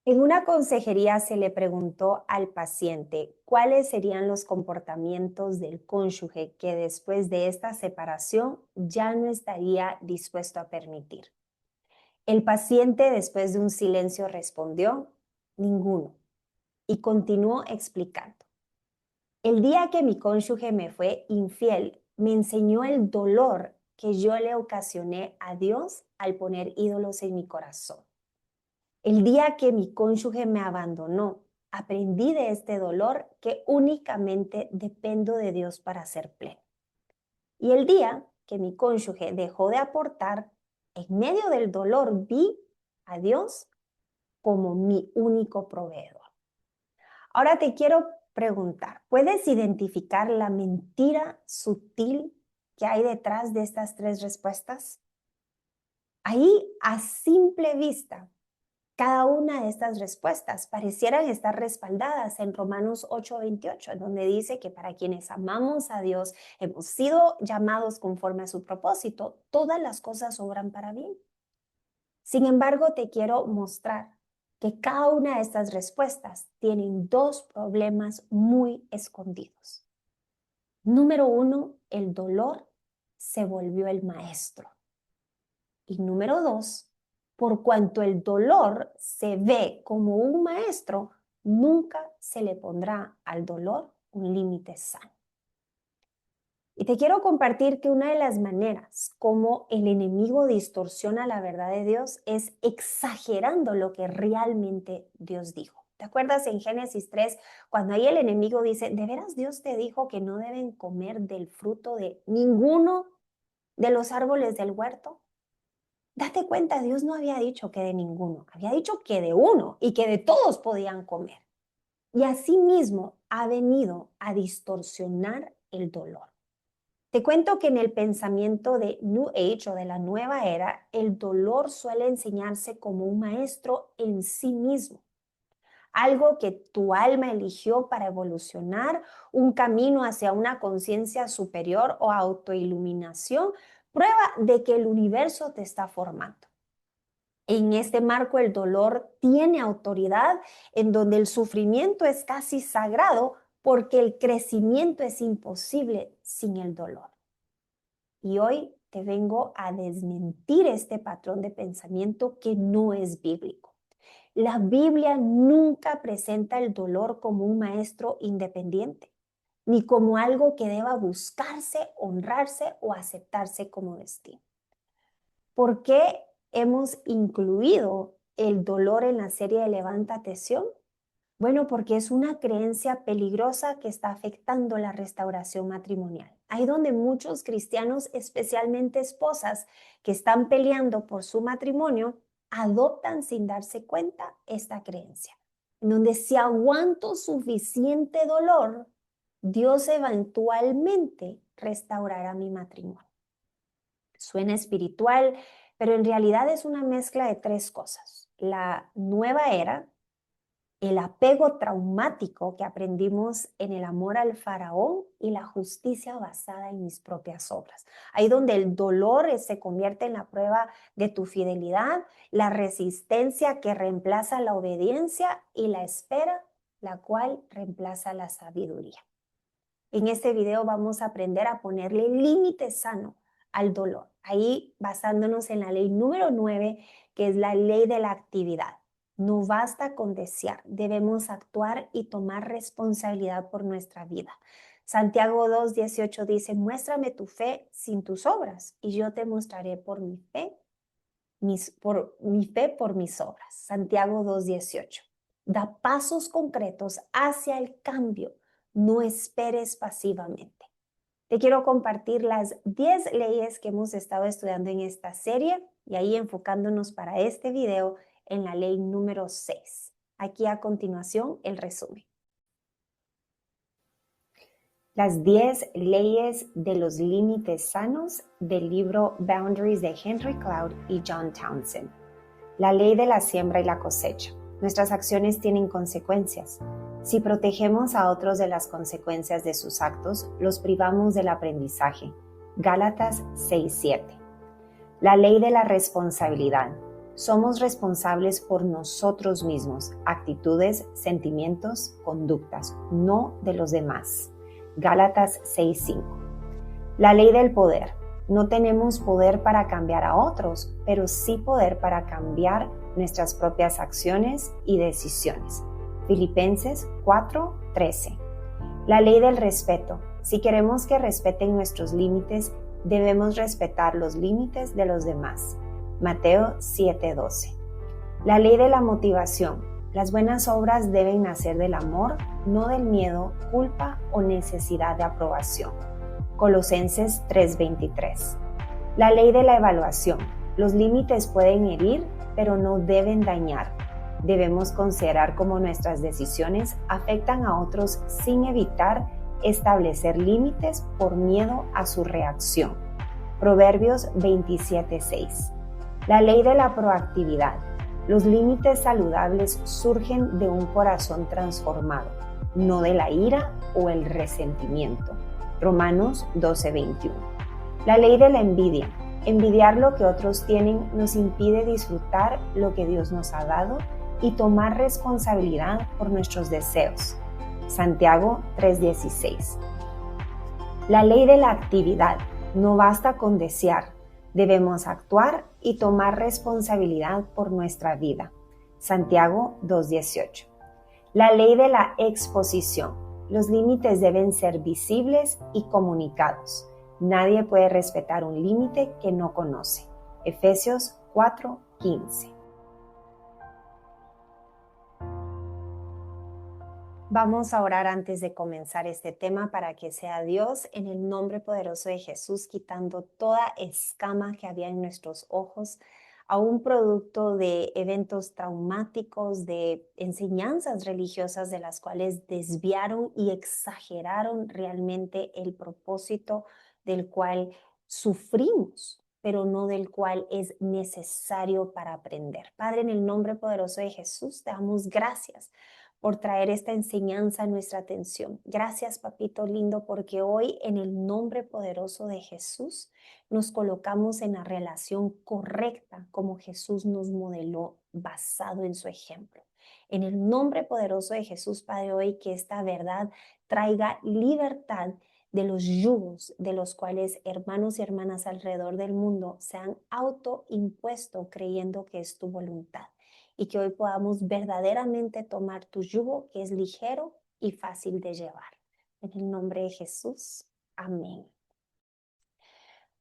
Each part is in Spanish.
En una consejería se le preguntó al paciente cuáles serían los comportamientos del cónyuge que después de esta separación ya no estaría dispuesto a permitir. El paciente, después de un silencio, respondió: ninguno, y continuó explicando. El día que mi cónyuge me fue infiel, me enseñó el dolor que yo le ocasioné a Dios al poner ídolos en mi corazón. El día que mi cónyuge me abandonó, aprendí de este dolor que únicamente dependo de Dios para ser pleno. Y el día que mi cónyuge dejó de aportar, en medio del dolor vi a Dios como mi único proveedor. Ahora te quiero preguntar, ¿puedes identificar la mentira sutil que hay detrás de estas tres respuestas? Ahí, a simple vista, cada una de estas respuestas parecieran estar respaldadas en Romanos 8:28, en donde dice que para quienes amamos a Dios, hemos sido llamados conforme a su propósito, todas las cosas obran para bien. Sin embargo, te quiero mostrar que cada una de estas respuestas tienen dos problemas muy escondidos. Número uno, el dolor se volvió el maestro. Y número dos, por cuanto el dolor se ve como un maestro, nunca se le pondrá al dolor un límite sano. Y te quiero compartir que una de las maneras como el enemigo distorsiona la verdad de Dios es exagerando lo que realmente Dios dijo. ¿Te acuerdas en Génesis 3, cuando ahí el enemigo dice: ¿de veras Dios te dijo que no deben comer del fruto de ninguno de los árboles del huerto? Date cuenta, Dios no había dicho que de ninguno, había dicho que de uno y que de todos podían comer. Y asimismo ha venido a distorsionar el dolor. Te cuento que en el pensamiento de New Age o de la nueva era, el dolor suele enseñarse como un maestro en sí mismo, algo que tu alma eligió para evolucionar, un camino hacia una conciencia superior o autoiluminación, prueba de que el universo te está formando. En este marco, el dolor tiene autoridad, en donde el sufrimiento es casi sagrado, porque el crecimiento es imposible sin el dolor. Y hoy te vengo a desmentir este patrón de pensamiento que no es bíblico. La Biblia nunca presenta el dolor como un maestro independiente, ni como algo que deba buscarse, honrarse o aceptarse como destino. ¿Por qué hemos incluido el dolor en la serie de Levántate Sión? Bueno, porque es una creencia peligrosa que está afectando la restauración matrimonial. Ahí donde muchos cristianos, especialmente esposas que están peleando por su matrimonio, adoptan sin darse cuenta esta creencia. En donde si aguanto suficiente dolor, Dios eventualmente restaurará mi matrimonio. Suena espiritual, pero en realidad es una mezcla de tres cosas: la nueva era, el apego traumático que aprendimos en el amor al faraón y la justicia basada en mis propias obras. Ahí donde el dolor se convierte en la prueba de tu fidelidad, la resistencia que reemplaza la obediencia y la espera, la cual reemplaza la sabiduría. En este video vamos a aprender a ponerle límite sano al dolor, ahí basándonos en la ley número 9, que es la ley de la actividad. No basta con desear, debemos actuar y tomar responsabilidad por nuestra vida. Santiago 2:18 dice: muéstrame tu fe sin tus obras y yo te mostraré por mi fe por mis obras. Santiago 2:18. Da pasos concretos hacia el cambio, no esperes pasivamente. Te quiero compartir las 10 leyes que hemos estado estudiando en esta serie y ahí enfocándonos para este video en la ley número 6. Aquí a continuación el resumen. Las 10 leyes de los límites sanos del libro Boundaries de Henry Cloud y John Townsend. La ley de la siembra y la cosecha. Nuestras acciones tienen consecuencias. Si protegemos a otros de las consecuencias de sus actos, los privamos del aprendizaje. Gálatas 6:7. La ley de la responsabilidad. Somos responsables por nosotros mismos, actitudes, sentimientos, conductas, no de los demás. Gálatas 6:5. La ley del poder. No tenemos poder para cambiar a otros, pero sí poder para cambiar nuestras propias acciones y decisiones. Filipenses 4:13. La ley del respeto. Si queremos que respeten nuestros límites, debemos respetar los límites de los demás. Mateo 7:12. La ley de la motivación. Las buenas obras deben nacer del amor, no del miedo, culpa o necesidad de aprobación. Colosenses 3:23. La ley de la evaluación. Los límites pueden herir, pero no deben dañar. Debemos considerar cómo nuestras decisiones afectan a otros sin evitar establecer límites por miedo a su reacción. Proverbios 27:6. La ley de la proactividad. Los límites saludables surgen de un corazón transformado, no de la ira o el resentimiento. Romanos 12:21. La ley de la envidia. Envidiar lo que otros tienen nos impide disfrutar lo que Dios nos ha dado y tomar responsabilidad por nuestros deseos. Santiago 3:16. La ley de la actividad. No basta con desear, debemos actuar y tomar responsabilidad por nuestra vida. Santiago 2:18. La ley de la exposición. Los límites deben ser visibles y comunicados. Nadie puede respetar un límite que no conoce. Efesios 4:15. Vamos a orar antes de comenzar este tema para que sea Dios, en el nombre poderoso de Jesús, quitando toda escama que había en nuestros ojos, a un producto de eventos traumáticos, de enseñanzas religiosas de las cuales desviaron y exageraron realmente el propósito del cual sufrimos, pero no del cual es necesario para aprender. Padre, en el nombre poderoso de Jesús, te damos gracias por traer esta enseñanza a nuestra atención. Gracias, papito lindo, porque hoy en el nombre poderoso de Jesús nos colocamos en la relación correcta como Jesús nos modeló basado en su ejemplo. En el nombre poderoso de Jesús, Padre, hoy que esta verdad traiga libertad de los yugos de los cuales hermanos y hermanas alrededor del mundo se han autoimpuesto creyendo que es tu voluntad. Y que hoy podamos verdaderamente tomar tu yugo, que es ligero y fácil de llevar. En el nombre de Jesús, amén.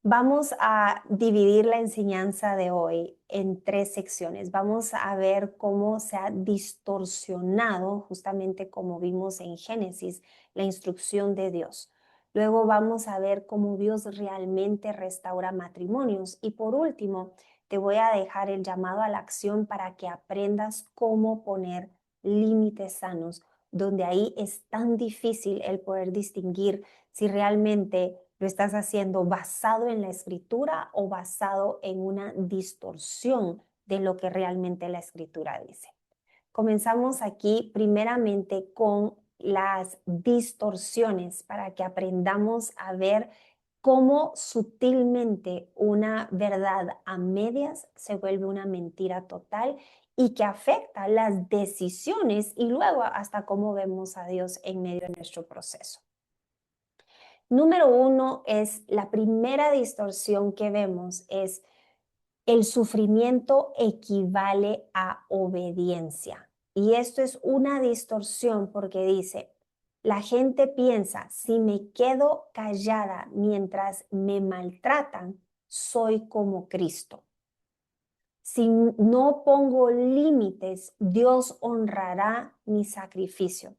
Vamos a dividir la enseñanza de hoy en 3 secciones. Vamos a ver cómo se ha distorsionado, justamente como vimos en Génesis, la instrucción de Dios. Luego vamos a ver cómo Dios realmente restaura matrimonios. Y por último, te voy a dejar el llamado a la acción para que aprendas cómo poner límites sanos, donde ahí es tan difícil el poder distinguir si realmente lo estás haciendo basado en la escritura o basado en una distorsión de lo que realmente la escritura dice. Comenzamos aquí primeramente con las distorsiones para que aprendamos a ver cómo sutilmente una verdad a medias se vuelve una mentira total y que afecta las decisiones y luego hasta cómo vemos a Dios en medio de nuestro proceso. Número 1 es la primera distorsión que vemos es el sufrimiento equivale a obediencia. Y esto es una distorsión porque dice, la gente piensa, si me quedo callada mientras me maltratan, soy como Cristo. Si no pongo límites, Dios honrará mi sacrificio.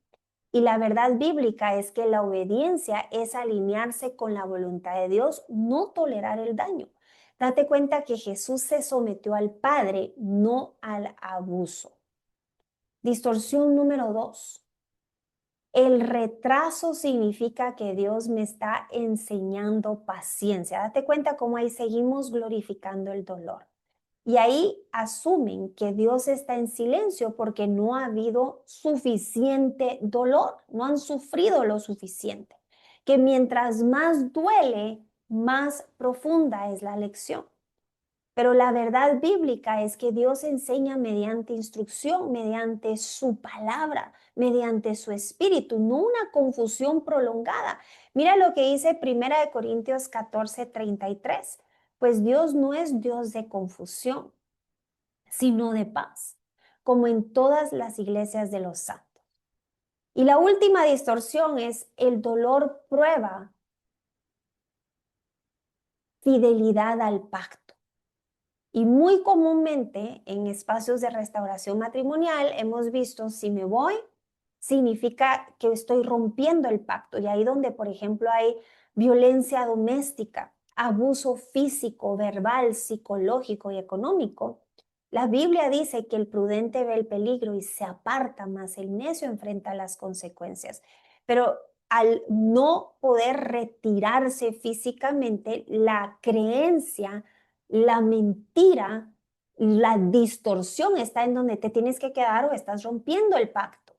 Y la verdad bíblica es que la obediencia es alinearse con la voluntad de Dios, no tolerar el daño. Date cuenta que Jesús se sometió al Padre, no al abuso. Distorsión número 2. El retraso significa que Dios me está enseñando paciencia. Date cuenta cómo ahí seguimos glorificando el dolor. Y ahí asumen que Dios está en silencio porque no ha habido suficiente dolor, no han sufrido lo suficiente. Que mientras más duele, más profunda es la lección. Pero la verdad bíblica es que Dios enseña mediante instrucción, mediante su palabra, mediante su espíritu, no una confusión prolongada. Mira lo que dice 1 Corintios 14:33. Pues Dios no es Dios de confusión, sino de paz, como en todas las iglesias de los santos. Y la última distorsión es el dolor prueba fidelidad al pacto. Y muy comúnmente en espacios de restauración matrimonial hemos visto, si me voy, significa que estoy rompiendo el pacto. Y ahí donde, por ejemplo, hay violencia doméstica, abuso físico, verbal, psicológico y económico, la Biblia dice que el prudente ve el peligro y se aparta, más el necio enfrenta las consecuencias. Pero al no poder retirarse físicamente, la creencia, la mentira, la distorsión está en donde te tienes que quedar o estás rompiendo el pacto.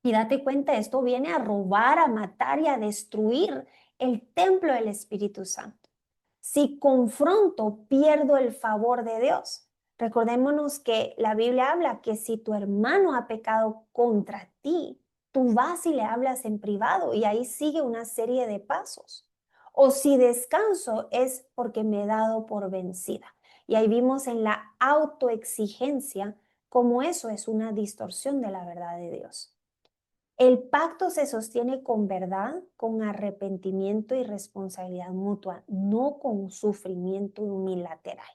Y date cuenta, esto viene a robar, a matar y a destruir el templo del Espíritu Santo. Si confronto, pierdo el favor de Dios. Recordémonos que la Biblia habla que si tu hermano ha pecado contra ti, tú vas y le hablas en privado y ahí sigue una serie de pasos. O si descanso es porque me he dado por vencida. Y ahí vimos en la autoexigencia cómo eso es una distorsión de la verdad de Dios. El pacto se sostiene con verdad, con arrepentimiento y responsabilidad mutua, no con sufrimiento unilateral.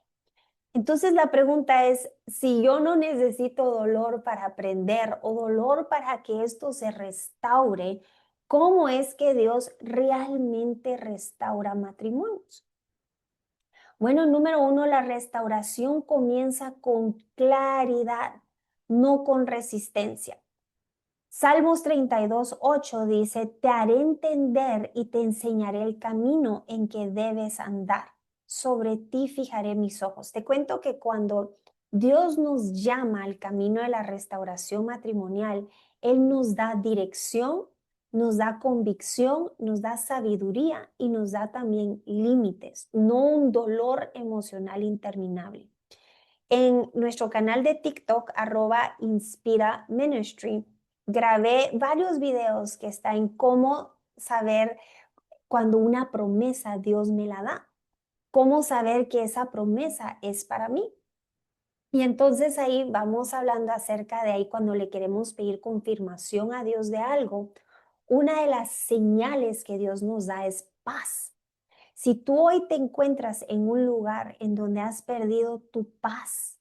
Entonces la pregunta es, si yo no necesito dolor para aprender o dolor para que esto se restaure, ¿cómo es que Dios realmente restaura matrimonios? Bueno, número uno, la restauración comienza con claridad, no con resistencia. Salmos 32:8 dice, te haré entender y te enseñaré el camino en que debes andar. Sobre ti fijaré mis ojos. Te cuento que cuando Dios nos llama al camino de la restauración matrimonial, Él nos da dirección, nos da convicción, nos da sabiduría y nos da también límites, no un dolor emocional interminable. En nuestro canal de TikTok, @Inspira Ministry, grabé varios videos que están en cómo saber cuando una promesa Dios me la da, cómo saber que esa promesa es para mí. Y entonces ahí vamos hablando acerca de ahí cuando le queremos pedir confirmación a Dios de algo, una de las señales que Dios nos da es paz. Si tú hoy te encuentras en un lugar en donde has perdido tu paz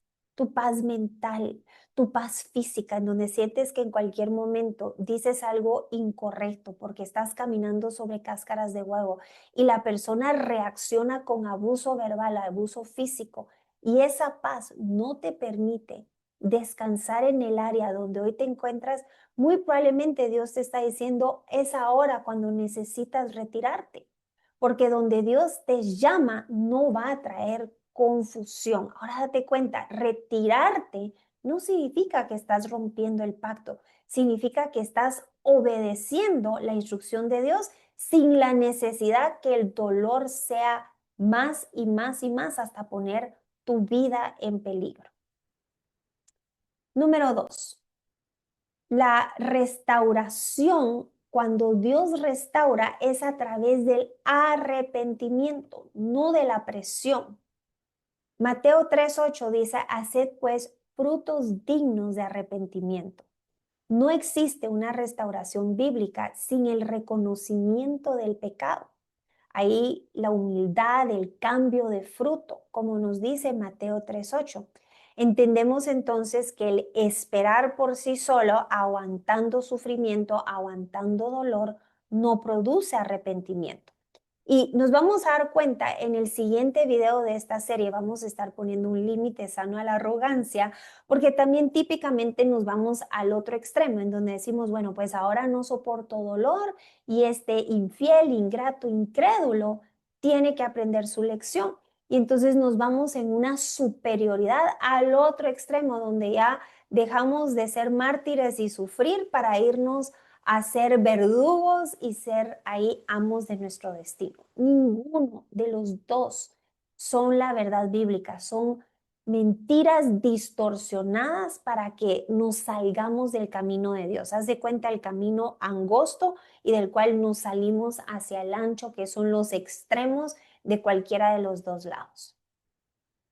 mental, tu paz física, en donde sientes que en cualquier momento dices algo incorrecto porque estás caminando sobre cáscaras de huevo y la persona reacciona con abuso verbal, abuso físico, y esa paz no te permite descansar en el área donde hoy te encuentras, muy probablemente Dios te está diciendo, es ahora cuando necesitas retirarte. Porque donde Dios te llama no va a traer confusión. Ahora date cuenta, retirarte no significa que estás rompiendo el pacto, significa que estás obedeciendo la instrucción de Dios sin la necesidad que el dolor sea más y más y más hasta poner tu vida en peligro. Número 2, la restauración, cuando Dios restaura, es a través del arrepentimiento, no de la presión. Mateo 3:8 dice, haced pues frutos dignos de arrepentimiento. No existe una restauración bíblica sin el reconocimiento del pecado. Ahí la humildad, el cambio de fruto, como nos dice Mateo 3:8. Entendemos entonces que el esperar por sí solo, aguantando sufrimiento, aguantando dolor, no produce arrepentimiento. Y nos vamos a dar cuenta en el siguiente video de esta serie, vamos a estar poniendo un límite sano a la arrogancia, porque también típicamente nos vamos al otro extremo, en donde decimos, bueno, pues ahora no soporto dolor y este infiel, ingrato, incrédulo tiene que aprender su lección. Y entonces nos vamos en una superioridad al otro extremo, donde ya dejamos de ser mártires y sufrir para irnos a ser verdugos y ser ahí amos de nuestro destino. Ninguno de los dos son la verdad bíblica, son mentiras distorsionadas para que nos salgamos del camino de Dios. Haz de cuenta el camino angosto y del cual nos salimos hacia el ancho, que son los extremos de cualquiera de los dos lados.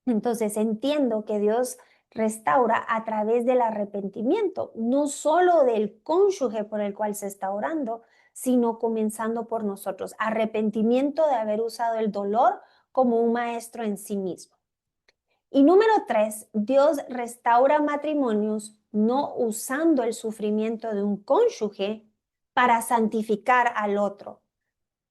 Entonces entiendo que Dios restaura a través del arrepentimiento, no solo del cónyuge por el cual se está orando, sino comenzando por nosotros. Arrepentimiento de haber usado el dolor como un maestro en sí mismo. Y número 3, Dios restaura matrimonios no usando el sufrimiento de un cónyuge para santificar al otro.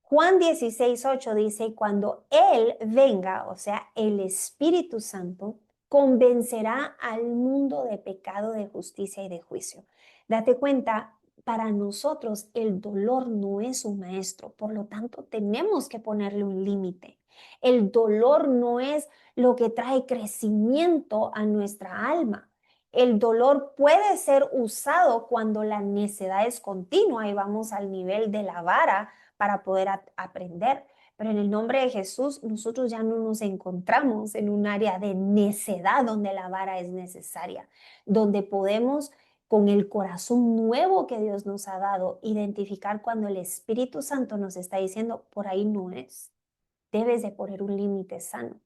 Juan 16:8 dice, cuando Él venga, o sea, el Espíritu Santo, convencerá al mundo de pecado, de justicia y de juicio. Date cuenta, para nosotros el dolor no es un maestro, por lo tanto tenemos que ponerle un límite. El dolor no es lo que trae crecimiento a nuestra alma. El dolor puede ser usado cuando la necedad es continua y vamos al nivel de la vara para poder aprender. Pero en el nombre de Jesús, nosotros ya no nos encontramos en un área de necedad donde la vara es necesaria, donde podemos, con el corazón nuevo que Dios nos ha dado, identificar cuando el Espíritu Santo nos está diciendo, por ahí no es. Debes de poner un límite sano.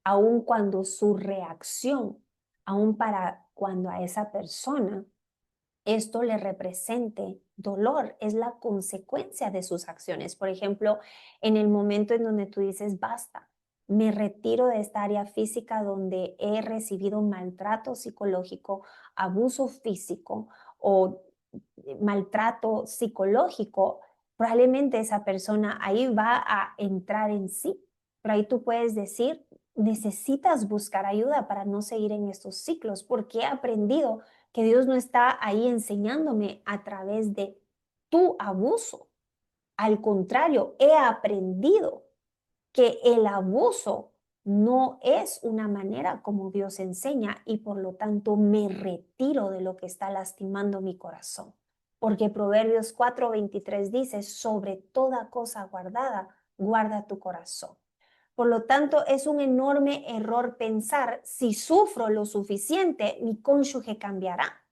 Aun cuando su reacción, aun para cuando a esa persona esto le represente dolor, es la consecuencia de sus acciones. Por ejemplo, en el momento en donde tú dices, basta, me retiro de esta área física donde he recibido maltrato psicológico, abuso físico o maltrato psicológico, probablemente esa persona ahí va a entrar en sí. Pero ahí tú puedes decir, necesitas buscar ayuda para no seguir en estos ciclos, porque he aprendido que Dios no está ahí enseñándome a través de tu abuso. Al contrario, he aprendido que el abuso no es una manera como Dios enseña y por lo tanto me retiro de lo que está lastimando mi corazón. Porque Proverbios 4:23 dice, sobre toda cosa guardada, guarda tu corazón. Por lo tanto, es un enorme error pensar, si sufro lo suficiente, mi cónyuge cambiará.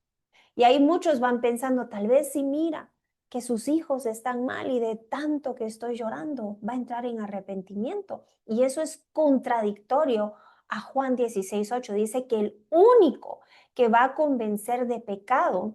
Y ahí muchos van pensando, tal vez si mira que sus hijos están mal y de tanto que estoy llorando, va a entrar en arrepentimiento. Y eso es contradictorio a Juan 16:8. Dice que el único que va a convencer de pecado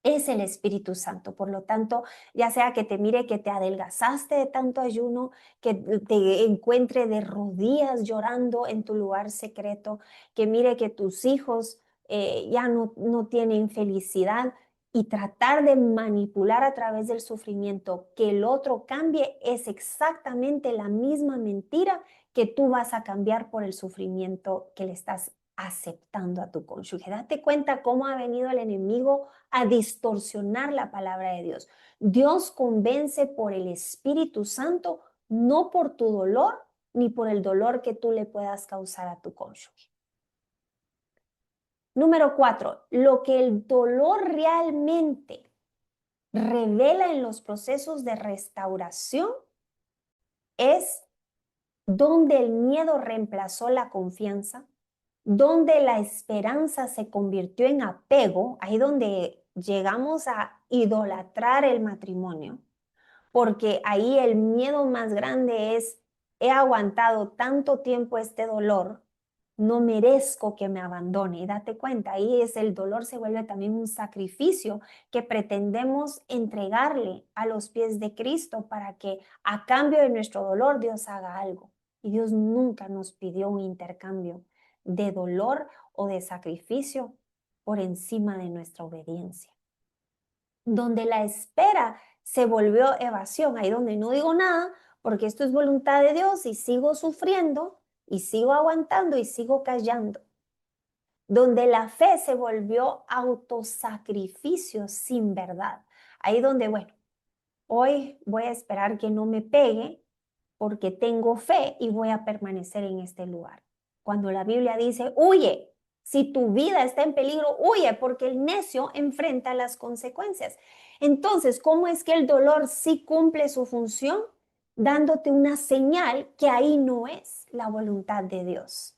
es el Espíritu Santo. Por lo tanto, ya sea que te mire que te adelgazaste de tanto ayuno, que te encuentre de rodillas llorando en tu lugar secreto, que mire que tus hijos ya no tienen felicidad y tratar de manipular a través del sufrimiento que el otro cambie es exactamente la misma mentira que tú vas a cambiar por el sufrimiento que le estás aceptando a tu cónyuge. Date cuenta cómo ha venido el enemigo a distorsionar la palabra de Dios. Dios convence por el Espíritu Santo, no por tu dolor ni por el dolor que tú le puedas causar a tu cónyuge. Número 4, lo que el dolor realmente revela en los procesos de restauración es donde el miedo reemplazó la confianza, donde la esperanza se convirtió en apego, ahí donde llegamos a idolatrar el matrimonio, porque ahí el miedo más grande es, he aguantado tanto tiempo este dolor, no merezco que me abandone. Y date cuenta, ahí es el dolor se vuelve también un sacrificio que pretendemos entregarle a los pies de Cristo para que a cambio de nuestro dolor Dios haga algo. Y Dios nunca nos pidió un intercambio de dolor o de sacrificio por encima de nuestra obediencia. Donde la espera se volvió evasión, ahí donde no digo nada, porque esto es voluntad de Dios y sigo sufriendo y sigo aguantando y sigo callando. Donde la fe se volvió autosacrificio sin verdad. Ahí donde, bueno, hoy voy a esperar que no me pegue porque tengo fe y voy a permanecer en este lugar. Cuando la Biblia dice, huye, si tu vida está en peligro, huye porque el necio enfrenta las consecuencias. Entonces, ¿cómo es que el dolor sí cumple su función? dándote una señal que ahí no es la voluntad de Dios.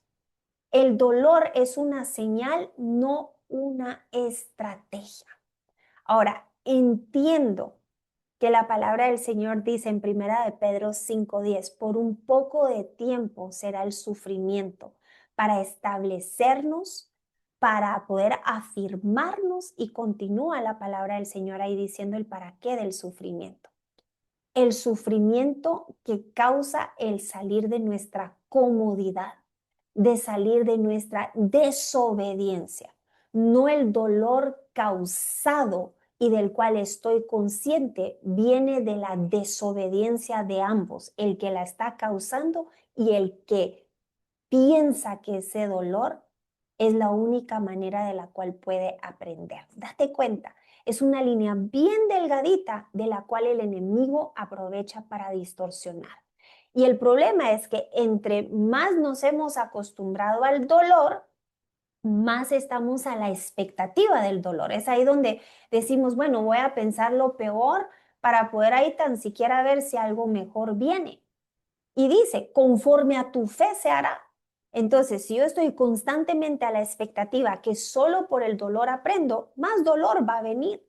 El dolor es una señal, no una estrategia. Ahora, entiendo que la palabra del Señor dice en Primera de Pedro 5:10, por un poco de tiempo será el sufrimiento para establecernos, para poder afirmarnos, y continúa la palabra del Señor ahí diciendo el para qué del sufrimiento. El sufrimiento que causa el salir de nuestra comodidad, de salir de nuestra desobediencia, no el dolor causado y del cual estoy consciente, viene de la desobediencia de ambos, el que la está causando y el que piensa que ese dolor es la única manera de la cual puede aprender. Date cuenta, es una línea bien delgadita de la cual el enemigo aprovecha para distorsionar. Y el problema es que entre más nos hemos acostumbrado al dolor, más estamos a la expectativa del dolor. Es ahí donde decimos, bueno, voy a pensar lo peor para poder ahí tan siquiera ver si algo mejor viene. Y dice, conforme a tu fe se hará. Entonces, si yo estoy constantemente a la expectativa que solo por el dolor aprendo, más dolor va a venir.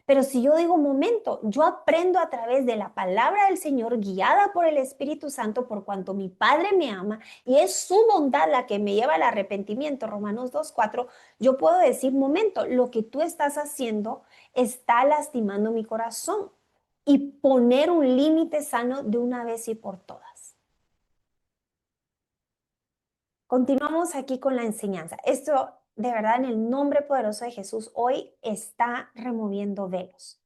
Pero si yo digo, momento, yo aprendo a través de la palabra del Señor, guiada por el Espíritu Santo, por cuanto mi Padre me ama y es su bondad la que me lleva al arrepentimiento, Romanos 2:4, yo puedo decir, momento, lo que tú estás haciendo está lastimando mi corazón, y poner un límite sano de una vez y por todas. Continuamos aquí con la enseñanza. Esto, de verdad, en el nombre poderoso de Jesús, hoy está removiendo velos.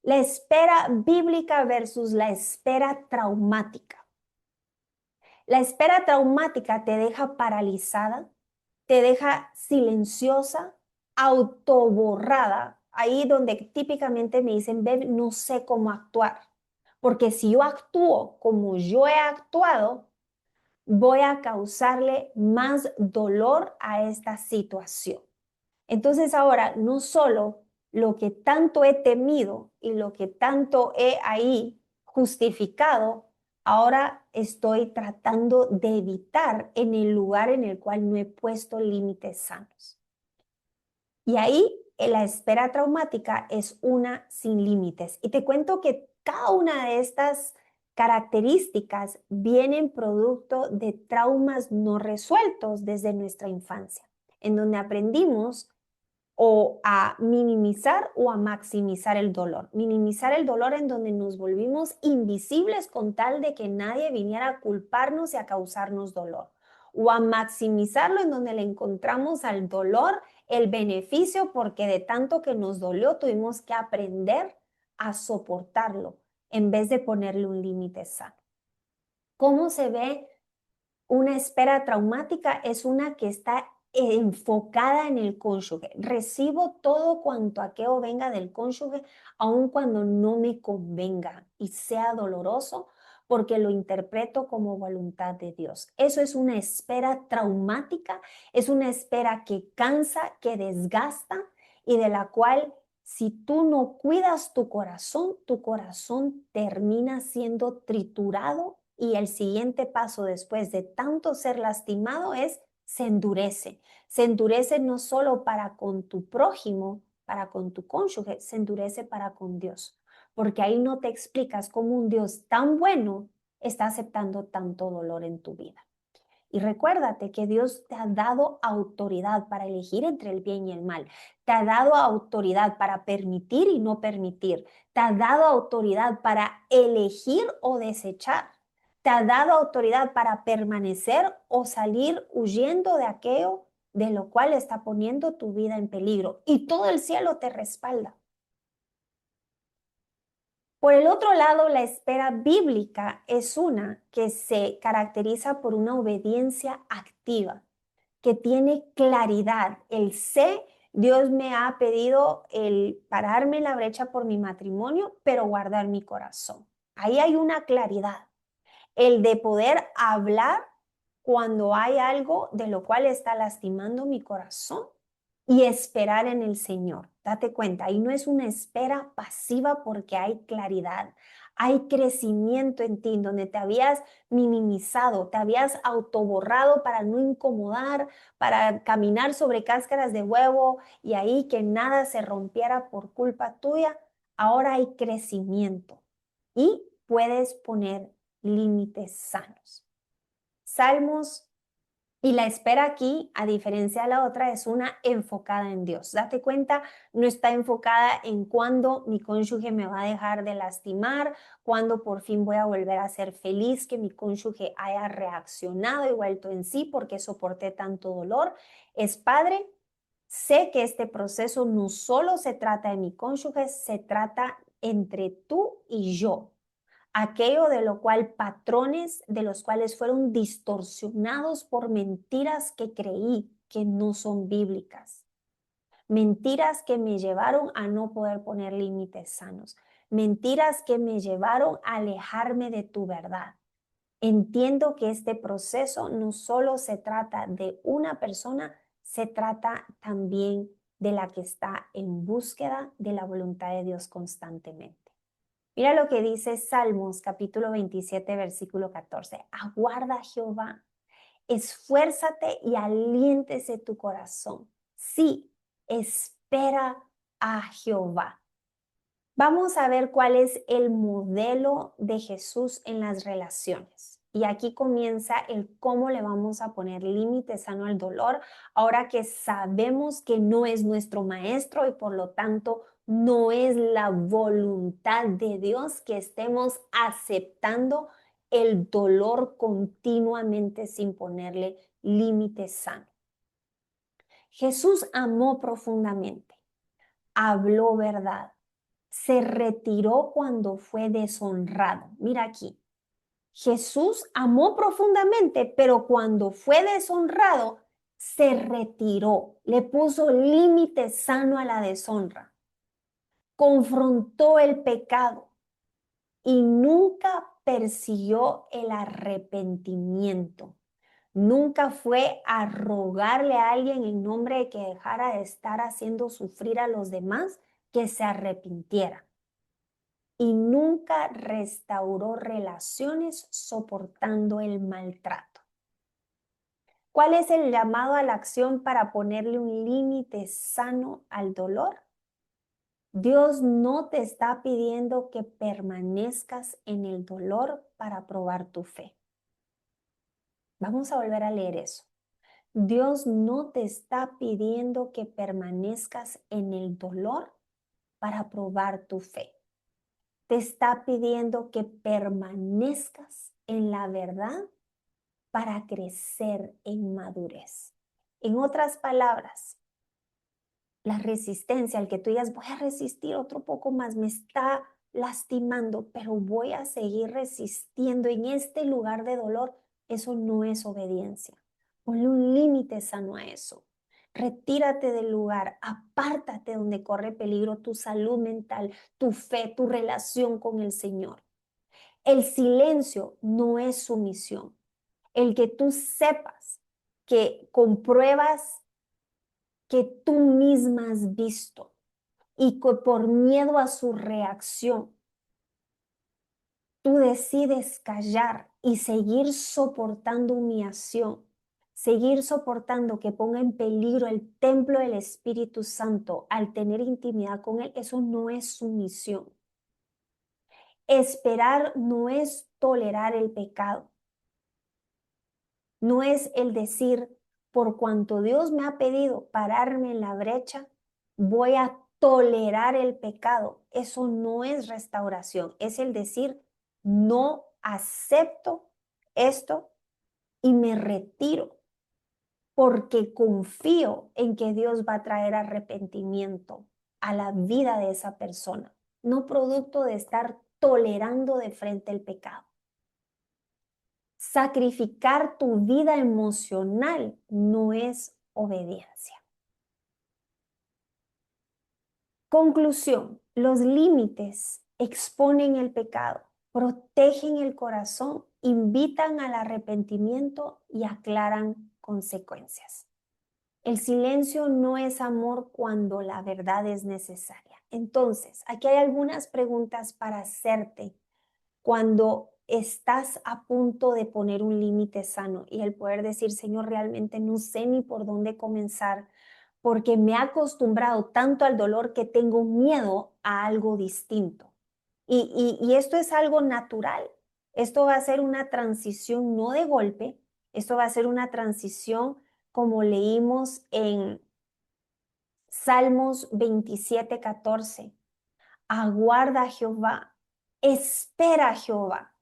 La espera bíblica versus la espera traumática. La espera traumática te deja paralizada, te deja silenciosa, autoborrada. Ahí donde típicamente me dicen, Beb, no sé cómo actuar. Porque si yo actúo como yo he actuado, voy a causarle más dolor a esta situación. Entonces ahora no solo lo que tanto he temido y lo que tanto he ahí justificado, ahora estoy tratando de evitar en el lugar en el cual no he puesto límites sanos. Y ahí la espera traumática es una sin límites. Y te cuento que cada una de estas características vienen producto de traumas no resueltos desde nuestra infancia, en donde aprendimos o a minimizar o a maximizar el dolor. Minimizar el dolor en donde nos volvimos invisibles con tal de que nadie viniera a culparnos y a causarnos dolor. O a maximizarlo en donde le encontramos al dolor el beneficio, porque de tanto que nos dolió tuvimos que aprender a soportarlo en vez de ponerle un límite sano. ¿Cómo se ve una espera traumática? Es una que está enfocada en el cónyuge. Recibo todo cuanto aquello venga del cónyuge, aun cuando no me convenga y sea doloroso, porque lo interpreto como voluntad de Dios. Eso es una espera traumática, es una espera que cansa, que desgasta y de la cual, si tú no cuidas tu corazón termina siendo triturado, y el siguiente paso después de tanto ser lastimado es se endurece. Se endurece no solo para con tu prójimo, para con tu cónyuge, se endurece para con Dios. Porque ahí no te explicas cómo un Dios tan bueno está aceptando tanto dolor en tu vida. Y recuérdate que Dios te ha dado autoridad para elegir entre el bien y el mal. Te ha dado autoridad para permitir y no permitir. Te ha dado autoridad para elegir o desechar. Te ha dado autoridad para permanecer o salir huyendo de aquello de lo cual está poniendo tu vida en peligro. Y todo el cielo te respalda. Por el otro lado, la espera bíblica es una que se caracteriza por una obediencia activa, que tiene claridad. El sé, Dios me ha pedido el pararme en la brecha por mi matrimonio, pero guardar mi corazón. Ahí hay una claridad. El de poder hablar cuando hay algo de lo cual está lastimando mi corazón y esperar en el Señor. Date cuenta, ahí no es una espera pasiva porque hay claridad, Hay crecimiento en ti, donde te habías minimizado, te habías autoborrado para no incomodar, para caminar sobre cáscaras de huevo y ahí que nada se rompiera por culpa tuya. Ahora hay crecimiento y puedes poner límites sanos. Salmos. Y la espera aquí, a diferencia de la otra, es una enfocada en Dios. Date cuenta, no está enfocada en cuándo mi cónyuge me va a dejar de lastimar, cuándo por fin voy a volver a ser feliz, que mi cónyuge haya reaccionado y vuelto en sí porque soporté tanto dolor. Es padre, sé que este proceso no solo se trata de mi cónyuge, se trata entre tú y yo, aquello de lo cual patrones de los cuales fueron distorsionados por mentiras que creí que no son bíblicas. Mentiras que me llevaron a no poder poner límites sanos. Mentiras que me llevaron a alejarme de tu verdad. Entiendo que este proceso no solo se trata de una persona, se trata también de la que está en búsqueda de la voluntad de Dios constantemente. Mira lo que dice Salmos capítulo 27, versículo 14. Aguarda a Jehová, esfuérzate y aliéntese tu corazón. Sí, espera a Jehová. Vamos a ver cuál es el modelo de Jesús en las relaciones. Y aquí comienza el cómo le vamos a poner límite sano al dolor, ahora que sabemos que no es nuestro maestro y por lo tanto no es la voluntad de Dios que estemos aceptando el dolor continuamente sin ponerle límite sano. Jesús amó profundamente, habló verdad, se retiró cuando fue deshonrado. Mira aquí, Jesús amó profundamente, pero cuando fue deshonrado, se retiró, le puso límite sano a la deshonra, confrontó el pecado y nunca persiguió el arrepentimiento. Nunca fue a rogarle a alguien en nombre de que dejara de estar haciendo sufrir a los demás, que se arrepintiera. Y nunca restauró relaciones soportando el maltrato. ¿Cuál es el llamado a la acción para ponerle un límite sano al dolor? Dios no te está pidiendo que permanezcas en el dolor para probar tu fe. Vamos a volver a leer eso. Dios no te está pidiendo que permanezcas en el dolor para probar tu fe. Te está pidiendo que permanezcas en la verdad para crecer en madurez. En otras palabras, la resistencia, al que tú digas, voy a resistir otro poco más, me está lastimando, pero voy a seguir resistiendo en este lugar de dolor, eso no es obediencia. Ponle un límite sano a eso. Retírate del lugar, apártate donde corre peligro tu salud mental, tu fe, tu relación con el Señor. El silencio no es sumisión. El que tú sepas que compruebas que tú misma has visto y que por miedo a su reacción, tú decides callar y seguir soportando humillación, seguir soportando que ponga en peligro el templo del Espíritu Santo al tener intimidad con Él, eso no es sumisión. Esperar no es tolerar el pecado. No es el decir, por cuanto Dios me ha pedido pararme en la brecha, voy a tolerar el pecado. Eso no es restauración. Es el decir, no acepto esto y me retiro porque confío en que Dios va a traer arrepentimiento a la vida de esa persona, no producto de estar tolerando de frente el pecado. Sacrificar tu vida emocional no es obediencia. Conclusión, los límites exponen el pecado, protegen el corazón, invitan al arrepentimiento y aclaran consecuencias. El silencio no es amor cuando la verdad es necesaria. Entonces, aquí hay algunas preguntas para hacerte cuando estás a punto de poner un límite sano y el poder decir, Señor, realmente no sé ni por dónde comenzar porque me he acostumbrado tanto al dolor que tengo miedo a algo distinto. Y esto es algo natural. Esto va a ser una transición no de golpe, esto va a ser una transición como leímos en Salmos 27:14. Aguarda a Jehová, espera a Jehová,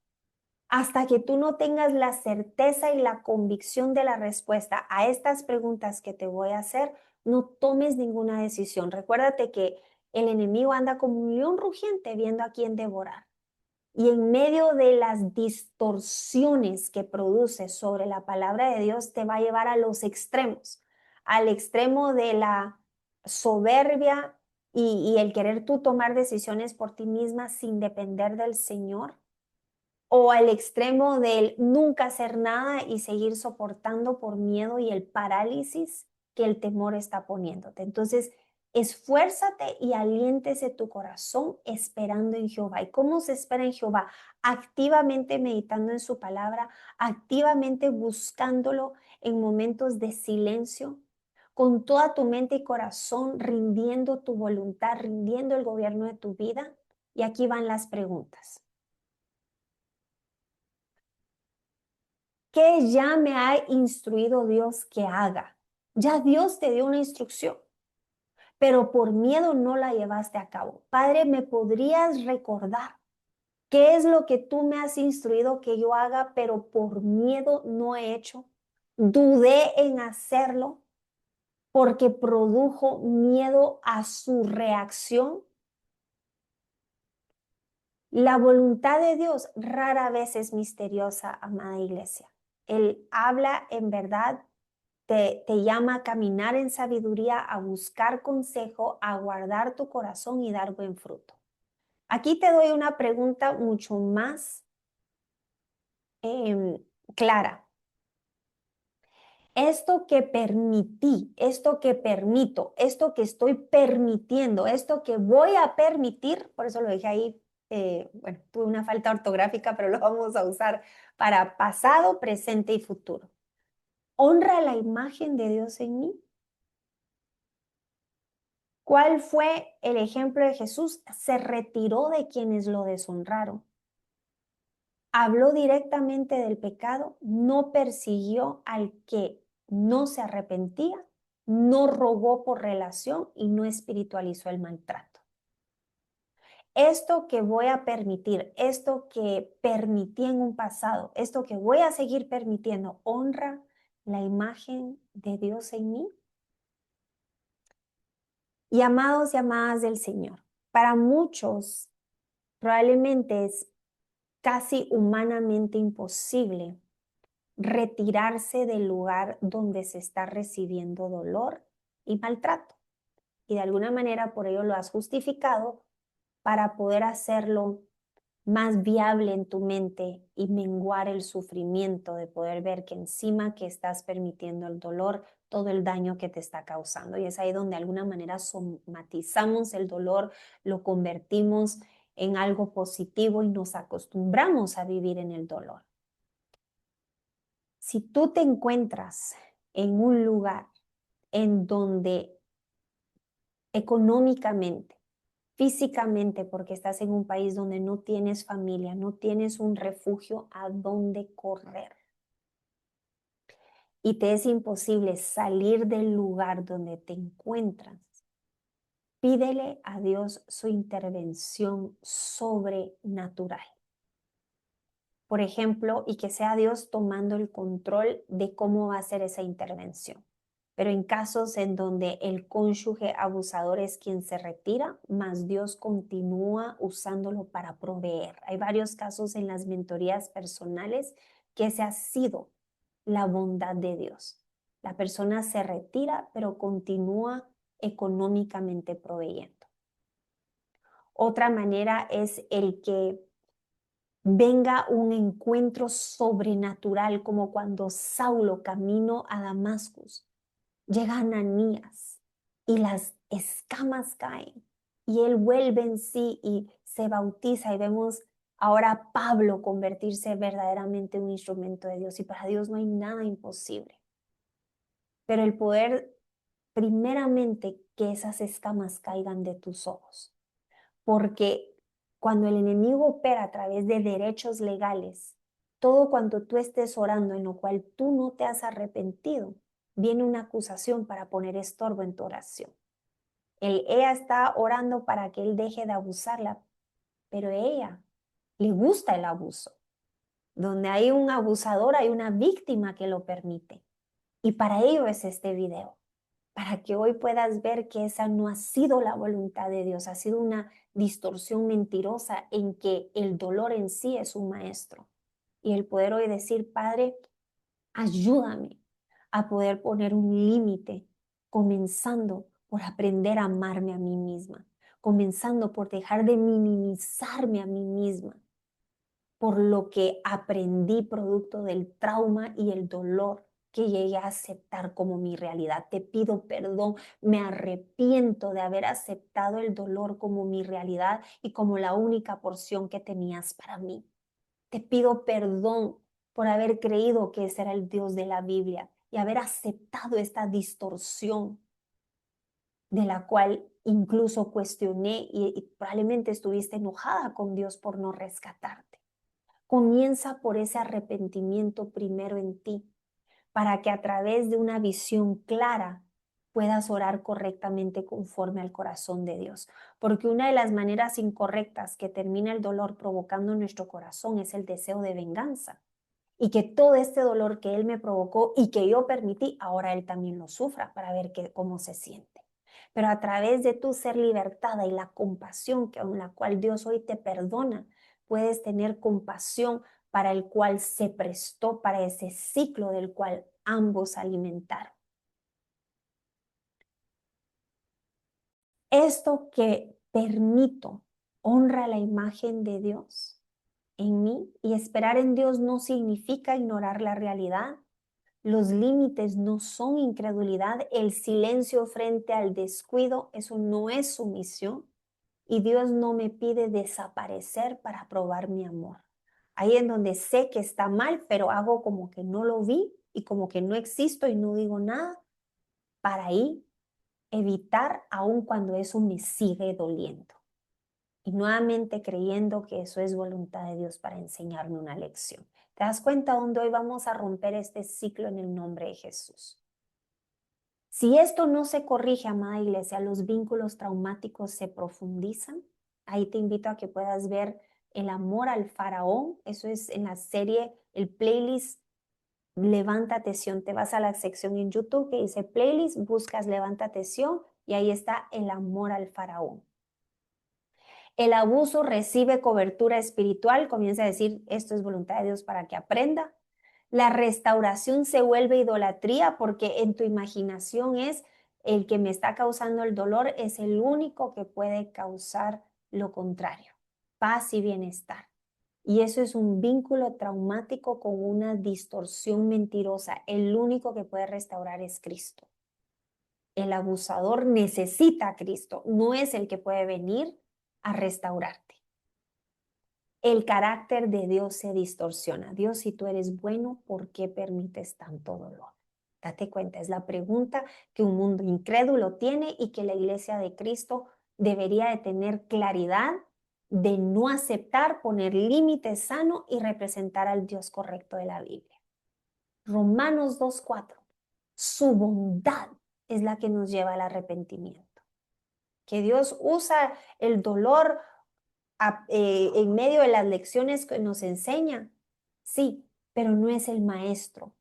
hasta que tú no tengas la certeza y la convicción de la respuesta a estas preguntas que te voy a hacer, no tomes ninguna decisión. Recuérdate que el enemigo anda como un león rugiente viendo a quién devorar. Y en medio de las distorsiones que produce sobre la palabra de Dios, te va a llevar a los extremos, al extremo de la soberbia y el querer tú tomar decisiones por ti misma sin depender del Señor, o al extremo del nunca hacer nada y seguir soportando por miedo y el parálisis que el temor está poniéndote. Entonces, esfuérzate y aliéntese tu corazón esperando en Jehová. ¿Y cómo se espera en Jehová? Activamente meditando en su palabra, activamente buscándolo en momentos de silencio, con toda tu mente y corazón, rindiendo tu voluntad, rindiendo el gobierno de tu vida. Y aquí van las preguntas. ¿Qué ya me ha instruido Dios que haga? Ya Dios te dio una instrucción, pero por miedo no la llevaste a cabo. Padre, ¿me podrías recordar qué es lo que tú me has instruido que yo haga, pero por miedo no he hecho? Dudé en hacerlo porque produjo miedo a su reacción. La voluntad de Dios rara vez es misteriosa, amada iglesia. Él habla en verdad. Te llama a caminar en sabiduría, a buscar consejo, a guardar tu corazón y dar buen fruto. Aquí te doy una pregunta mucho más em, clara. Esto que permití, esto que permito, esto que estoy permitiendo, esto que voy a permitir, por eso lo dije ahí, bueno, tuve una falta ortográfica, pero lo vamos a usar para pasado, presente y futuro. ¿Honra la imagen de Dios en mí? ¿Cuál fue el ejemplo de Jesús? Se retiró de quienes lo deshonraron. Habló directamente del pecado, no persiguió al que no se arrepentía, no rogó por relación y no espiritualizó el maltrato. Esto que voy a permitir, esto que permití en un pasado, esto que voy a seguir permitiendo, ¿honra la imagen de Dios en mí? Y amados y amadas del Señor, para muchos probablemente es casi humanamente imposible retirarse del lugar donde se está recibiendo dolor y maltrato. Y de alguna manera por ello lo has justificado para poder hacerlo más viable en tu mente y menguar el sufrimiento de poder ver que encima que estás permitiendo el dolor, todo el daño que te está causando. Y es ahí donde de alguna manera somatizamos el dolor, lo convertimos en algo positivo y nos acostumbramos a vivir en el dolor. Si tú te encuentras en un lugar en donde económicamente, físicamente, porque estás en un país donde no tienes familia, no tienes un refugio a donde correr y te es imposible salir del lugar donde te encuentras, pídele a Dios su intervención sobrenatural. Por ejemplo, y que sea Dios tomando el control de cómo va a ser esa intervención. Pero en casos en donde el cónyuge abusador es quien se retira, más Dios continúa usándolo para proveer. Hay varios casos en las mentorías personales que ese ha sido la bondad de Dios. La persona se retira, pero continúa económicamente proveyendo. Otra manera es el que venga un encuentro sobrenatural, como cuando Saulo camino a Damascus. Llega Ananías y las escamas caen y él vuelve en sí y se bautiza y vemos Ahora Pablo convertirse verdaderamente en un instrumento de Dios, y para Dios no hay nada imposible. Pero el poder, primeramente, que esas escamas caigan de tus ojos, porque cuando el enemigo opera a través de derechos legales, todo cuanto tú estés orando en lo cual tú no te has arrepentido, viene una acusación para poner estorbo en tu oración. Ella está orando para que él deje de abusarla, pero ella le gusta el abuso. Donde hay un abusador, hay una víctima que lo permite. Y para ello es este video, para que hoy puedas ver que esa no ha sido la voluntad de Dios, ha sido una distorsión mentirosa en que el dolor en sí es un maestro. Y el poder hoy decir, Padre, ayúdame a poder poner un límite, comenzando por aprender a amarme a mí misma, comenzando por dejar de minimizarme a mí misma, por lo que aprendí producto del trauma y el dolor que llegué a aceptar como mi realidad. Te pido perdón, me arrepiento de haber aceptado el dolor como mi realidad y como la única porción que tenías para mí. Te pido perdón por haber creído que ese era el Dios de la Biblia y haber aceptado esta distorsión de la cual incluso cuestioné y probablemente estuviste enojada con Dios por no rescatarte. Comienza por ese arrepentimiento primero en ti, para que a través de una visión clara puedas orar correctamente conforme al corazón de Dios. Porque una de las maneras incorrectas que termina el dolor provocando en nuestro corazón es el deseo de venganza. Y que todo este dolor que Él me provocó y que yo permití, ahora Él también lo sufra para ver cómo se siente. Pero a través de tu ser libertada y la compasión con la cual Dios hoy te perdona, puedes tener compasión para el cual se prestó, para ese ciclo del cual ambos alimentaron. Esto que permito honra la imagen de Dios en mí, y esperar en Dios no significa ignorar la realidad. Los límites no son incredulidad, el silencio frente al descuido, eso no es sumisión. Y Dios no me pide desaparecer para probar mi amor. Ahí en donde sé que está mal, pero hago como que no lo vi y como que no existo y no digo nada, para ahí evitar aun cuando eso me sigue doliendo. Y nuevamente creyendo que eso es voluntad de Dios para enseñarme una lección. ¿Te das cuenta dónde hoy vamos a romper este ciclo en el nombre de Jesús? Si esto no se corrige, amada iglesia, los vínculos traumáticos se profundizan. Ahí te invito a que puedas ver El amor al faraón. Eso es en la serie, el playlist Levántate Sion. Te vas a la sección en YouTube que dice playlist, buscas Levántate Sion y ahí está El amor al faraón. El abuso recibe cobertura espiritual, comienza a decir, esto es voluntad de Dios para que aprenda. La restauración se vuelve idolatría porque en tu imaginación es el que me está causando el dolor, es el único que puede causar lo contrario, paz y bienestar. Y eso es un vínculo traumático con una distorsión mentirosa. El único que puede restaurar es Cristo. El abusador necesita a Cristo, no es el que puede venir a restaurarte. El carácter de Dios se distorsiona. Dios, si tú eres bueno, ¿por qué permites tanto dolor? Date cuenta, es la pregunta que un mundo incrédulo tiene y que la iglesia de Cristo debería de tener claridad de no aceptar, poner límites sano y representar al Dios correcto de la Biblia. Romanos 2:4. Su bondad es la que nos lleva al arrepentimiento. Que Dios usa el dolor en medio de las lecciones que nos enseña, sí, pero no es el maestro.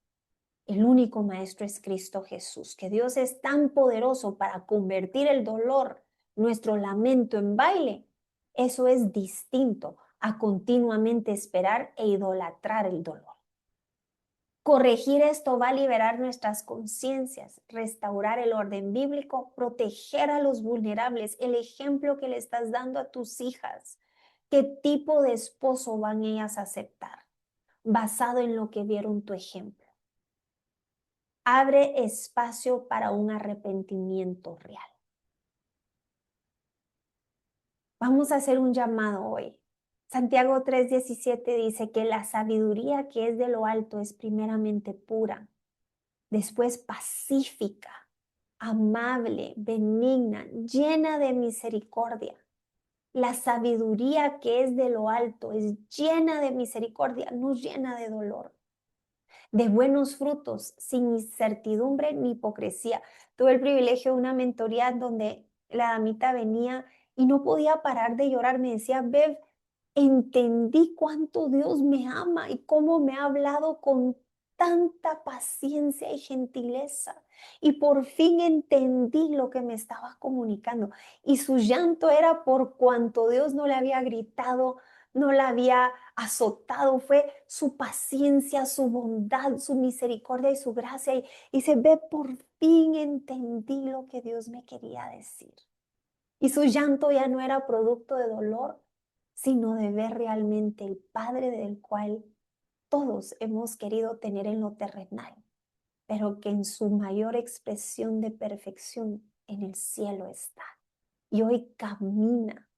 El único maestro es Cristo Jesús, que Dios es tan poderoso para convertir el dolor, nuestro lamento en baile. Eso es distinto a continuamente esperar e idolatrar el dolor. Corregir esto va a liberar nuestras conciencias, restaurar el orden bíblico, proteger a los vulnerables, el ejemplo que le estás dando a tus hijas. ¿Qué tipo de esposo van ellas a aceptar? Basado en lo que vieron tu ejemplo. Abre espacio para un arrepentimiento real. Vamos a hacer un llamado hoy. Santiago 3:17 dice que la sabiduría que es de lo alto es primeramente pura, después pacífica, amable, benigna, llena de misericordia. La sabiduría que es de lo alto es llena de misericordia, no llena de dolor, de buenos frutos, sin incertidumbre ni hipocresía. Tuve el privilegio de una mentoría donde la damita venía y no podía parar de llorar. Me decía, Bev, entendí cuánto Dios me ama y cómo me ha hablado con tanta paciencia y gentileza. Y por fin entendí lo que me estaba comunicando. Y su llanto era por cuanto Dios no le había gritado, no la había azotado, fue su paciencia, su bondad, su misericordia y su gracia. Y se ve, por fin entendí lo que Dios me quería decir. Y su llanto ya no era producto de dolor, sino de ver realmente el Padre del cual todos hemos querido tener en lo terrenal, pero que en su mayor expresión de perfección en el cielo está. Y hoy camina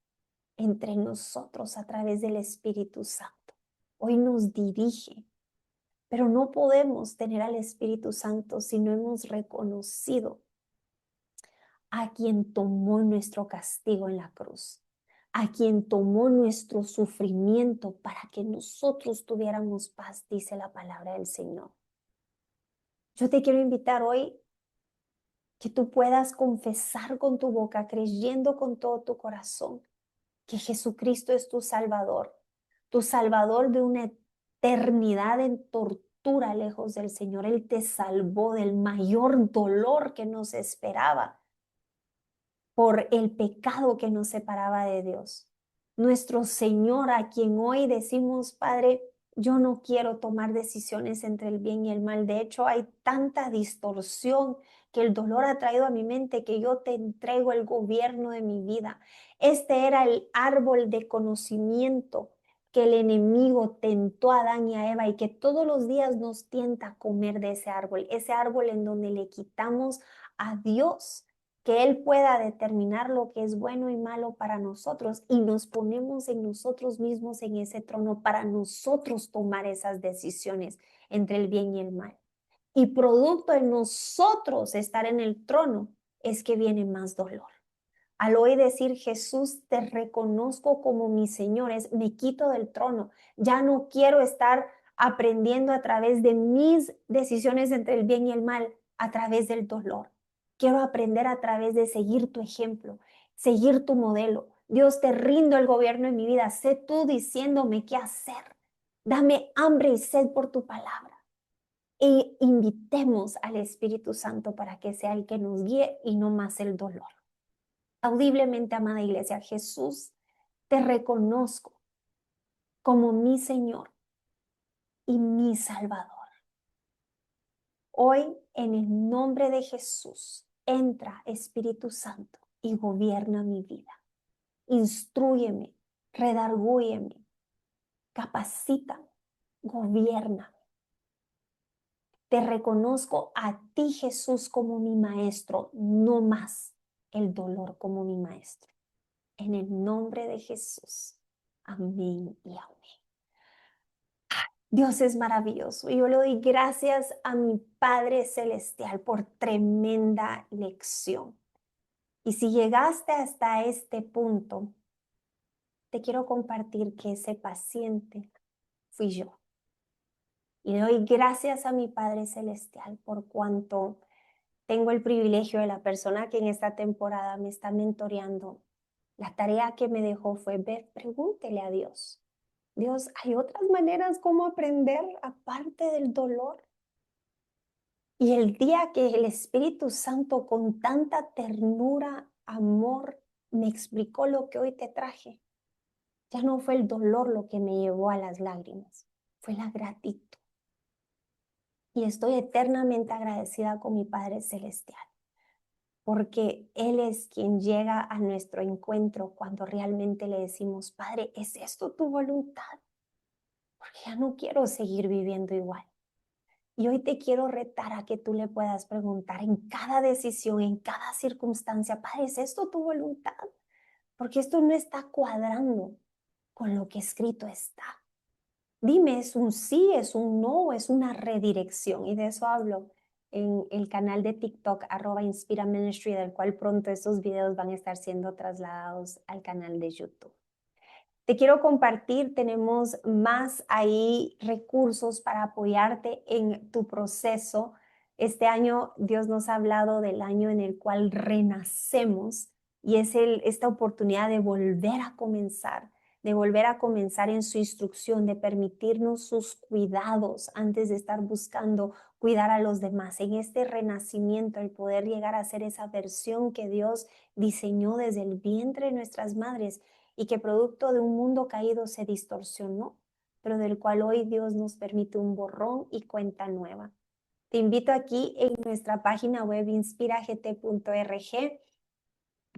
entre nosotros a través del Espíritu Santo. Hoy nos dirige, pero no podemos tener al Espíritu Santo si no hemos reconocido a quien tomó nuestro castigo en la cruz, a quien tomó nuestro sufrimiento para que nosotros tuviéramos paz, dice la palabra del Señor. Yo te quiero invitar hoy que tú puedas confesar con tu boca, creyendo con todo tu corazón, que Jesucristo es tu Salvador de una eternidad en tortura lejos del Señor. Él te salvó del mayor dolor que nos esperaba por el pecado que nos separaba de Dios. Nuestro Señor, a quien hoy decimos, Padre, yo no quiero tomar decisiones entre el bien y el mal. De hecho, hay tanta distorsión que el dolor ha traído a mi mente que yo te entrego el gobierno de mi vida. Este era el árbol de conocimiento que el enemigo tentó a Adán y a Eva y que todos los días nos tienta a comer de ese árbol en donde le quitamos a Dios, que Él pueda determinar lo que es bueno y malo para nosotros y nos ponemos en nosotros mismos en ese trono para nosotros tomar esas decisiones entre el bien y el mal. Y producto de nosotros estar en el trono es que viene más dolor. Al hoy decir, Jesús, te reconozco como mi Señor, me quito del trono, ya no quiero estar aprendiendo a través de mis decisiones entre el bien y el mal, a través del dolor. Quiero aprender a través de seguir tu ejemplo, seguir tu modelo. Dios, te rindo el gobierno en mi vida, sé tú diciéndome qué hacer. Dame hambre y sed por tu palabra. E invitemos al Espíritu Santo para que sea el que nos guíe y no más el dolor. Audiblemente, amada iglesia, Jesús, te reconozco como mi Señor y mi Salvador. Hoy, en el nombre de Jesús, entra, Espíritu Santo, y gobierna mi vida. Instrúyeme, redargúyeme, capacítame, gobierna. Te reconozco a ti, Jesús, como mi maestro, no más el dolor como mi maestro. En el nombre de Jesús. Amén y amén. Dios es maravilloso y yo le doy gracias a mi Padre Celestial por tremenda lección. Y si llegaste hasta este punto, te quiero compartir que ese paciente fui yo. Y le doy gracias a mi Padre Celestial por cuanto tengo el privilegio de la persona que en esta temporada me está mentoreando. La tarea que me dejó fue ver, pregúntele a Dios. Dios, ¿hay otras maneras como aprender aparte del dolor? Y el día que el Espíritu Santo con tanta ternura, amor, me explicó lo que hoy te traje, ya no fue el dolor lo que me llevó a las lágrimas, fue la gratitud. Y estoy eternamente agradecida con mi Padre Celestial, porque Él es quien llega a nuestro encuentro cuando realmente le decimos, Padre, ¿es esto tu voluntad? Porque ya no quiero seguir viviendo igual. Y hoy te quiero retar a que tú le puedas preguntar en cada decisión, en cada circunstancia, Padre, ¿es esto tu voluntad? Porque esto no está cuadrando con lo que escrito está. Dime, ¿es un sí, es un no, es una redirección? Y de eso hablo en el canal de TikTok, @InspiraMinistry, del cual pronto estos videos van a estar siendo trasladados al canal de YouTube. Te quiero compartir, tenemos más ahí recursos para apoyarte en tu proceso. Este año Dios nos ha hablado del año en el cual renacemos y es esta oportunidad de volver a comenzar en su instrucción, de permitirnos sus cuidados antes de estar buscando cuidar a los demás. En este renacimiento, el poder llegar a ser esa versión que Dios diseñó desde el vientre de nuestras madres y que producto de un mundo caído se distorsionó, pero del cual hoy Dios nos permite un borrón y cuenta nueva. Te invito aquí en nuestra página web inspiragt.org.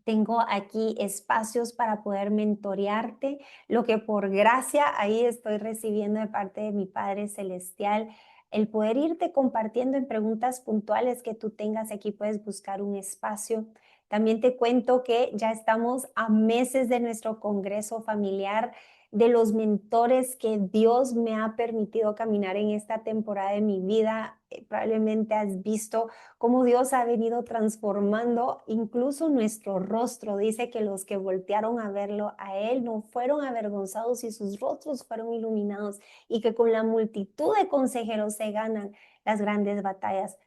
Tengo aquí espacios para poder mentorearte, lo que por gracia ahí estoy recibiendo de parte de mi Padre Celestial, el poder irte compartiendo en preguntas puntuales que tú tengas. Aquí puedes buscar un espacio. También te cuento que ya estamos a meses de nuestro congreso familiar, de los mentores que Dios me ha permitido caminar en esta temporada de mi vida. Probablemente has visto cómo Dios ha venido transformando incluso nuestro rostro. Dice que los que voltearon a verlo a Él no fueron avergonzados y sus rostros fueron iluminados, y que con la multitud de consejeros se ganan las grandes batallas.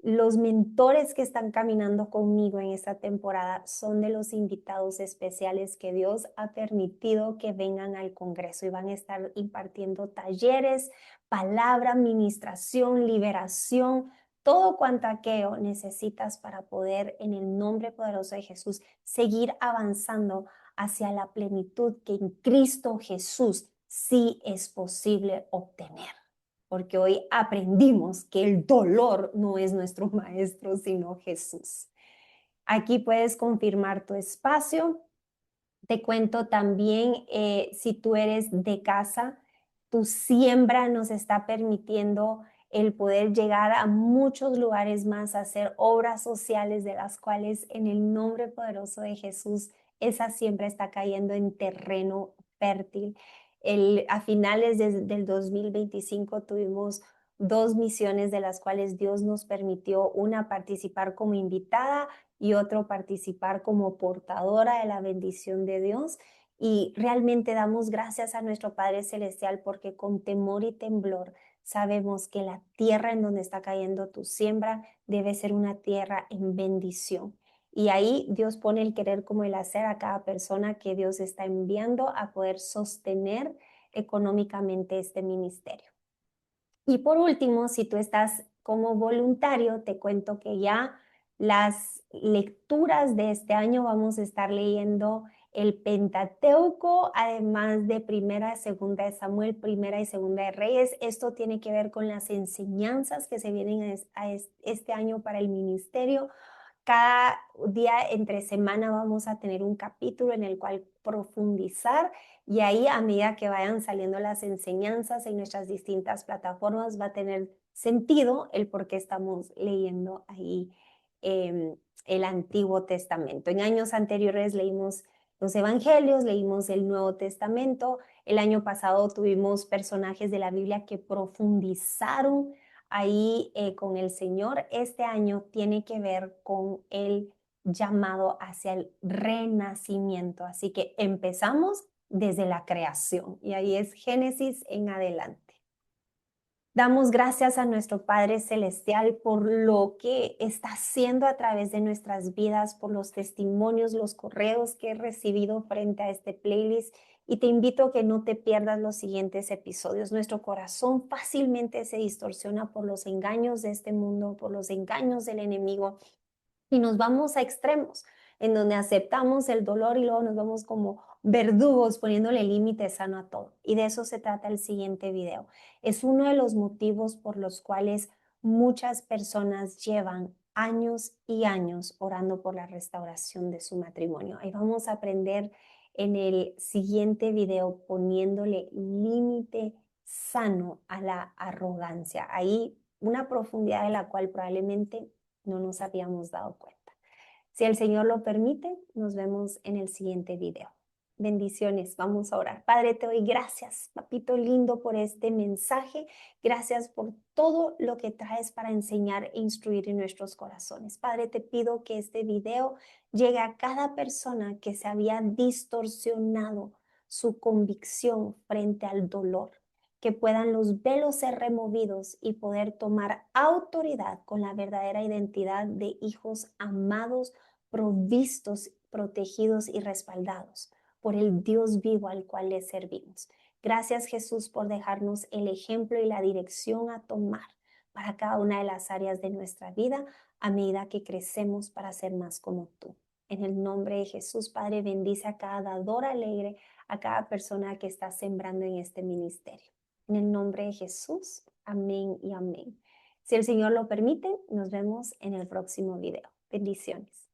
Los mentores que están caminando conmigo en esta temporada son de los invitados especiales que Dios ha permitido que vengan al Congreso y van a estar impartiendo talleres, palabra, ministración, liberación, todo cuanto aquello necesitas para poder, en el nombre poderoso de Jesús, seguir avanzando hacia la plenitud que en Cristo Jesús sí es posible obtener. Porque hoy aprendimos que el dolor no es nuestro maestro, sino Jesús. Aquí puedes confirmar tu espacio. Te cuento también, si tú eres de casa, tu siembra nos está permitiendo el poder llegar a muchos lugares más, hacer obras sociales de las cuales en el nombre poderoso de Jesús esa siembra está cayendo en terreno fértil. A finales del 2025 tuvimos 2 misiones de las cuales Dios nos permitió, una participar como invitada y otro participar como portadora de la bendición de Dios. Y realmente damos gracias a nuestro Padre Celestial porque con temor y temblor sabemos que la tierra en donde está cayendo tu siembra debe ser una tierra en bendición. Y ahí Dios pone el querer como el hacer a cada persona que Dios está enviando a poder sostener económicamente este ministerio. Y por último, si tú estás como voluntario, te cuento que ya las lecturas de este año vamos a estar leyendo el Pentateuco, además de Primera, Segunda de Samuel, Primera y Segunda de Reyes. Esto tiene que ver con las enseñanzas que se vienen a este año para el ministerio. Cada día entre semana vamos a tener un capítulo en el cual profundizar, y ahí a medida que vayan saliendo las enseñanzas en nuestras distintas plataformas va a tener sentido el por qué estamos leyendo ahí el Antiguo Testamento. En años anteriores leímos los Evangelios, leímos el Nuevo Testamento. El año pasado tuvimos personajes de la Biblia que profundizaron ahí con el Señor. Este año tiene que ver con el llamado hacia el renacimiento. Así que empezamos desde la creación y ahí es Génesis en adelante. Damos gracias a nuestro Padre Celestial por lo que está haciendo a través de nuestras vidas, por los testimonios, los correos que he recibido frente a este playlist, y te invito a que no te pierdas los siguientes episodios. Nuestro corazón fácilmente se distorsiona por los engaños de este mundo, por los engaños del enemigo, y nos vamos a extremos en donde aceptamos el dolor y luego nos vamos como verdugos poniéndole límite sano a todo. Y de eso se trata el siguiente video. Es uno de los motivos por los cuales muchas personas llevan años y años orando por la restauración de su matrimonio. Ahí vamos a aprender en el siguiente video poniéndole límite sano a la arrogancia. Ahí una profundidad de la cual probablemente no nos habíamos dado cuenta. Si el Señor lo permite, nos vemos en el siguiente video. Bendiciones, vamos a orar. Padre, te doy gracias, papito lindo, por este mensaje. Gracias por todo lo que traes para enseñar e instruir en nuestros corazones. Padre, te pido que este video llegue a cada persona que se había distorsionado su convicción frente al dolor, que puedan los velos ser removidos y poder tomar autoridad con la verdadera identidad de hijos amados, provistos, protegidos y respaldados por el Dios vivo al cual le servimos. Gracias, Jesús, por dejarnos el ejemplo y la dirección a tomar para cada una de las áreas de nuestra vida a medida que crecemos para ser más como tú. En el nombre de Jesús, Padre, bendice a cada dador alegre, a cada persona que está sembrando en este ministerio. En el nombre de Jesús, amén y amén. Si el Señor lo permite, nos vemos en el próximo video. Bendiciones.